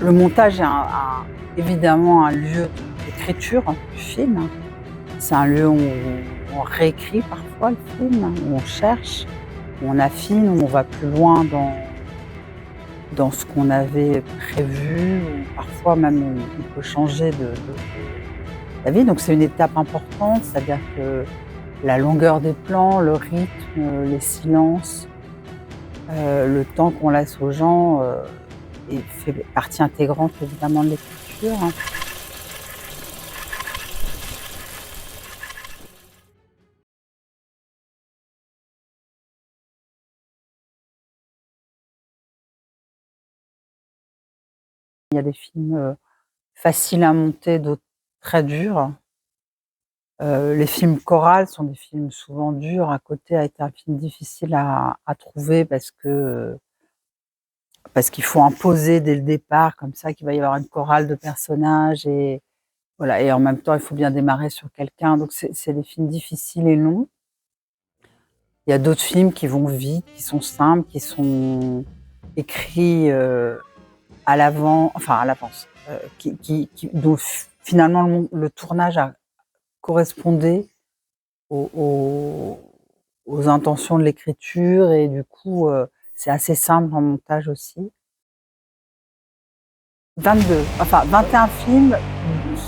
Le montage est évidemment un lieu d'écriture du film. C'est un lieu où on réécrit parfois le film, où on cherche, où on affine, où on va plus loin dans ce qu'on avait prévu, ou parfois même on peut changer de d'avis. Donc c'est une étape importante, c'est-à-dire que la longueur des plans, le rythme, les silences, le temps qu'on laisse aux gens fait partie intégrante évidemment de l'écriture. Il y a des films faciles à monter, d'autres très durs. Les films chorales sont des films souvent durs. À côté a été un film difficile à trouver parce qu'il faut imposer dès le départ comme ça qu'il va y avoir une chorale de personnages et voilà, et en même temps il faut bien démarrer sur quelqu'un. Donc c'est des films difficiles et longs. Il y a d'autres films qui vont vite, qui sont simples, qui sont écrits à l'avance, dont finalement le tournage correspondait aux intentions de l'écriture et du coup, c'est assez simple en montage aussi. 22, enfin 21 films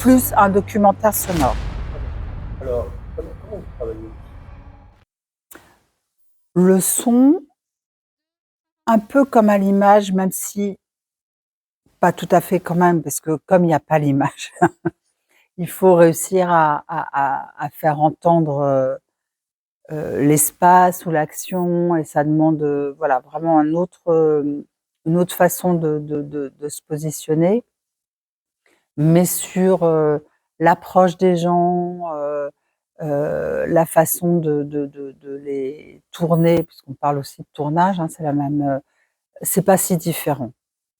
plus un documentaire sonore. Alors, comment vous travaillez? Le son, un peu comme à l'image, même si pas tout à fait quand même, parce que comme il n'y a pas l'image, il faut réussir à faire entendre l'espace ou l'action, et ça demande voilà, vraiment une autre façon de se positionner, mais sur l'approche des gens, la façon de les tourner, puisqu'on parle aussi de tournage, hein, c'est la même, c'est pas si différent.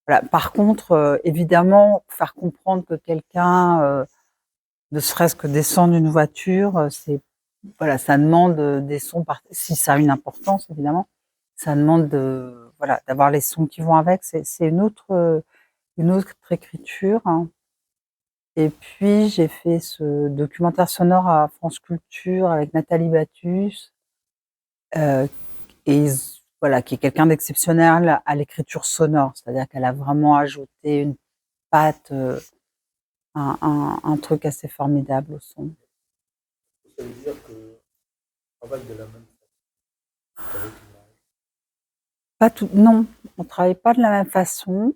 Voilà. Par contre, évidemment, faire comprendre que quelqu'un, ne serait-ce que descend d'une voiture, c'est voilà, ça demande des sons, si ça a une importance évidemment, ça demande voilà, d'avoir les sons qui vont avec. C'est une autre écriture, hein. Et puis j'ai fait ce documentaire sonore à France Culture avec Nathalie Battus, euh, voilà, qui est quelqu'un d'exceptionnel à l'écriture sonore, c'est-à-dire qu'elle a vraiment ajouté une patte, un truc assez formidable au son. Ça veut dire que travaille de la même façon qu'avec l'image. Pas tout, non, on travaille pas de la même façon.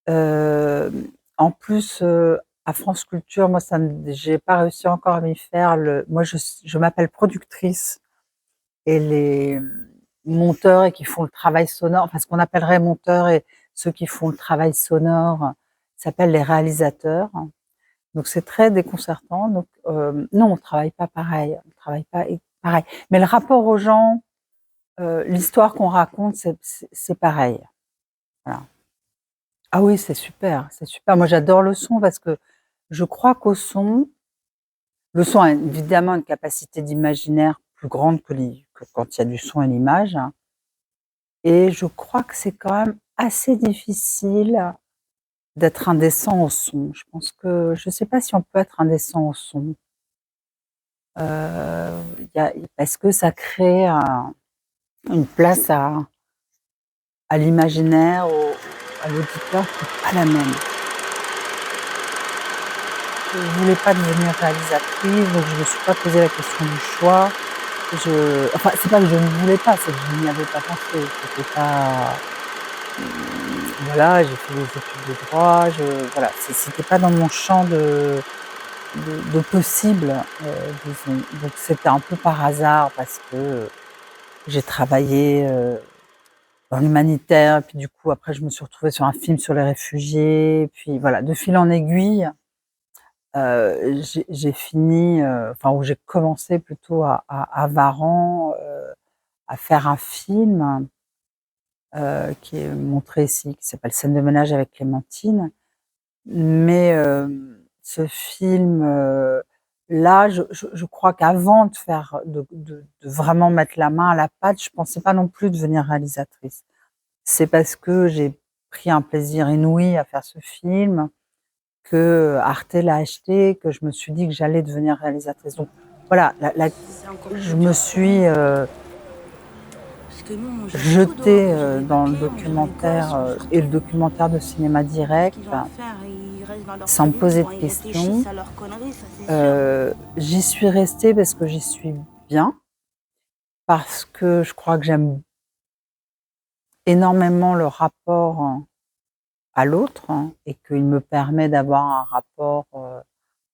Euh, En plus, à France Culture, moi, j'ai pas réussi encore à m'y faire. Moi, je m'appelle productrice et les monteurs et qui font le travail sonore, enfin ce qu'on appellerait monteurs et ceux qui font le travail sonore s'appellent les réalisateurs. Donc c'est très déconcertant. Donc non, on travaille pas pareil, on travaille pas pareil. Mais le rapport aux gens, l'histoire qu'on raconte, c'est pareil. Voilà. Ah oui, c'est super, c'est super. Moi, j'adore le son parce que je crois le son a évidemment une capacité d'imaginaire plus grande que quand il y a du son et l'image, hein. Et je crois que c'est quand même assez difficile d'être indécent au son. Je pense que je ne sais pas si on peut être indécent au son. Parce que ça crée une place à l'imaginaire, à l'auditeur qui n'est pas la même. Je ne voulais pas devenir réalisatrice, donc je ne me suis pas posé la question du choix. Enfin, c'est pas que je ne voulais pas, c'est que je n'y avais pas pensé. C'était pas. Voilà, j'ai fait des études de droit, voilà, c'était pas dans mon champ de possible, disons. Donc c'était un peu par hasard parce que j'ai travaillé dans l'humanitaire, puis du coup après je me suis retrouvée sur un film sur les réfugiés, puis voilà, de fil en aiguille, j'ai fini, enfin où j'ai commencé plutôt à Varan, à faire un film qui est montré ici, qui s'appelle Scène de ménage avec Clémentine. Mais ce film là, je crois qu'avant de faire de vraiment mettre la main à la pâte, je pensais pas non plus devenir réalisatrice. C'est parce que j'ai pris un plaisir inouï à faire ce film, que Arte l'a acheté, que je me suis dit que j'allais devenir réalisatrice. Donc voilà, C'est encore plus je dur me pour suis nous. Parce que nous, on mange tout dehors, jetée on gère les dans le papiers, on gère les gosses, documentaire on gère et le tout. documentaire de cinéma Qu'est-ce direct, qu'ils ont à faire? Ils restent dans leur sans me cellule, poser de bon, ils questions. réfléchissent à leurs conneries, ça c'est sûr. J'y suis restée parce que j'y suis bien, parce que je crois que j'aime énormément le rapport à l'autre et qu'il me permet d'avoir un rapport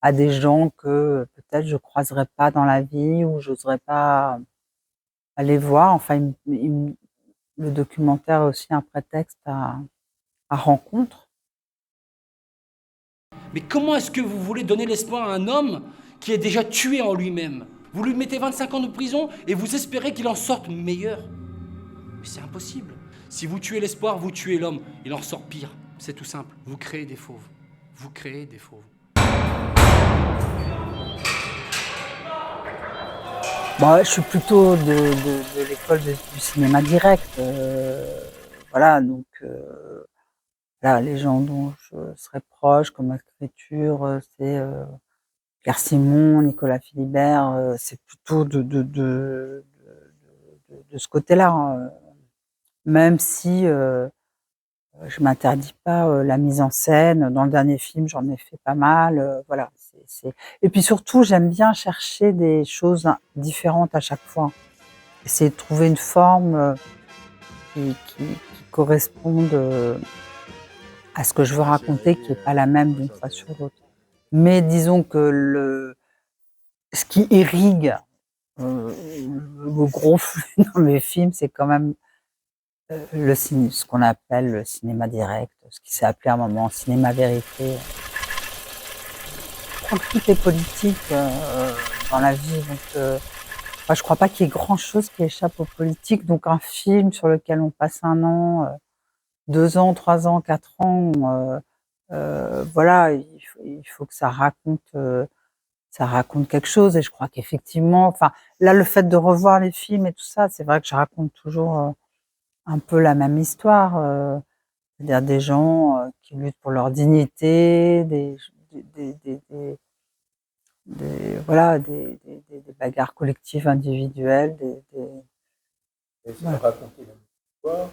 à des gens que peut-être je croiserais pas dans la vie ou j'oserais pas aller voir. Enfin, le documentaire est aussi un prétexte à rencontre. Mais comment est-ce que vous voulez donner l'espoir à un homme qui est déjà tué en lui-même? Vous lui mettez 25 ans de prison et vous espérez qu'il en sorte meilleur? Mais c'est impossible. Si vous tuez l'espoir, vous tuez l'homme. Il en sort pire. C'est tout simple. Vous créez des fauves. Vous créez des fauves. Bon, je suis plutôt de l'école du cinéma direct. Voilà, donc là, les gens dont je serais proche comme écriture, c'est Pierre Simon, Nicolas Philibert, c'est plutôt de ce côté-là, hein. Même si je m'interdis pas la mise en scène. Dans le dernier film, j'en ai fait pas mal. Voilà. Et puis surtout, j'aime bien chercher des choses différentes à chaque fois. Essayer de trouver une forme qui corresponde à ce que je veux raconter, qui n'est pas la même d'une fois sur l'autre. Mais disons que ce qui irrigue le gros flux dans mes films, c'est quand même ce qu'on appelle le cinéma direct, ce qui s'est appelé à un moment cinéma vérité. Je crois que tout est politique dans la vie, donc enfin, je crois pas qu'il y ait grand chose qui échappe aux politiques. Donc un film sur lequel on passe 1 an, 2 ans, 3 ans, 4 ans, voilà, il faut que ça raconte quelque chose. Et je crois qu'effectivement, enfin, là, le fait de revoir les films et tout ça, c'est vrai que je raconte toujours un peu la même histoire. C'est-à-dire des gens qui luttent pour leur dignité, voilà, des bagarres collectives, individuelles, Et c'est de voilà. raconter la même histoire.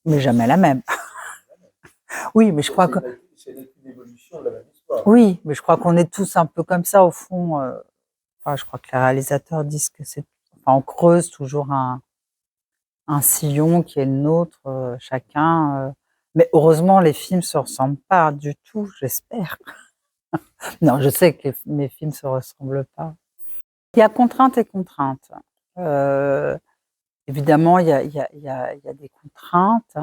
Mais jamais la même. Oui, mais je crois que C'est une évolution de la même histoire. oui, mais je crois qu'on est tous un peu comme ça au fond. Enfin, je crois que les réalisateurs disent que c'est, enfin, on creuse toujours un sillon qui est le nôtre, chacun. Mais heureusement, les films se ressemblent pas du tout, j'espère. Non, je sais que mes films se ressemblent pas. Il y a contrainte et contrainte. Euh, Évidemment, il y a des contraintes,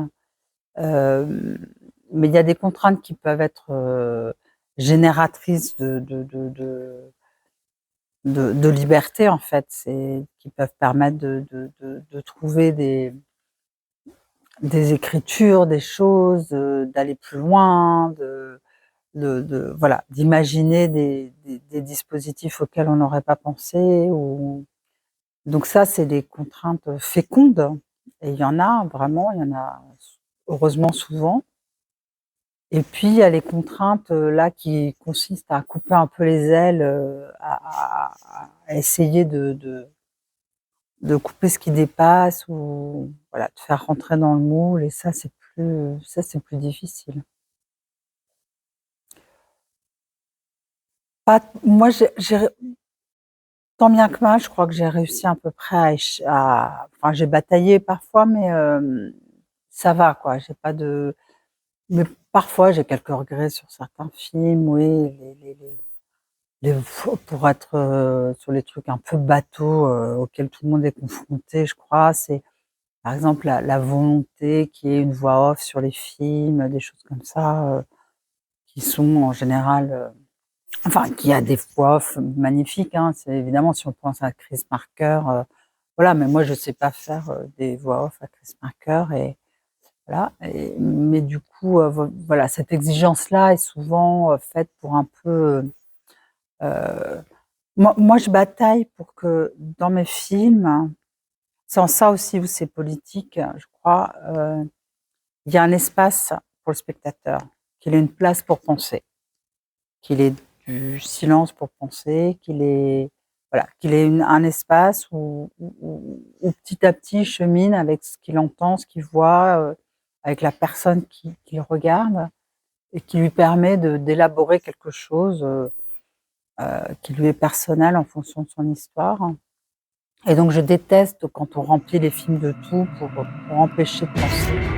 euh, mais il y a des contraintes qui peuvent être génératrices de liberté, en fait, qui peuvent permettre de trouver des écritures, des choses, d'aller plus loin, voilà, d'imaginer des dispositifs auxquels on n'aurait pas pensé. Donc ça, c'est des contraintes fécondes. Et il y en a vraiment, il y en a heureusement souvent. Et puis il y a les contraintes là qui consistent à couper un peu les ailes, à essayer de couper ce qui dépasse ou voilà, de faire rentrer dans le moule. Et ça c'est plus difficile. Moi, tant bien que mal, je crois que j'ai réussi à peu près enfin, j'ai bataillé parfois, mais ça va, quoi. J'ai pas de, mais parfois j'ai quelques regrets sur certains films, oui, pour être sur les trucs un peu bateaux auxquels tout le monde est confronté, je crois. C'est par exemple la volonté qu'il y ait une voix off sur les films, des choses comme ça, qui sont en général enfin, qui a des voix off magnifiques, hein. C'est évidemment si on pense à Chris Marker, voilà, mais moi je sais pas faire des voix off à Chris Marker et voilà. Mais du coup, voilà, cette exigence-là est souvent faite pour un peu. Euh, moi, je bataille pour que dans mes films, c'est en ça aussi où c'est politique, je crois, il y a un espace pour le spectateur, qu'il ait une place pour penser, qu'il ait du silence pour penser, qu'il ait un espace où petit à petit il chemine avec ce qu'il entend, ce qu'il voit, avec la personne qu'il regarde et qui lui permet d'élaborer quelque chose qui lui est personnel en fonction de son histoire. Et donc je déteste quand on remplit les films de tout pour empêcher de penser.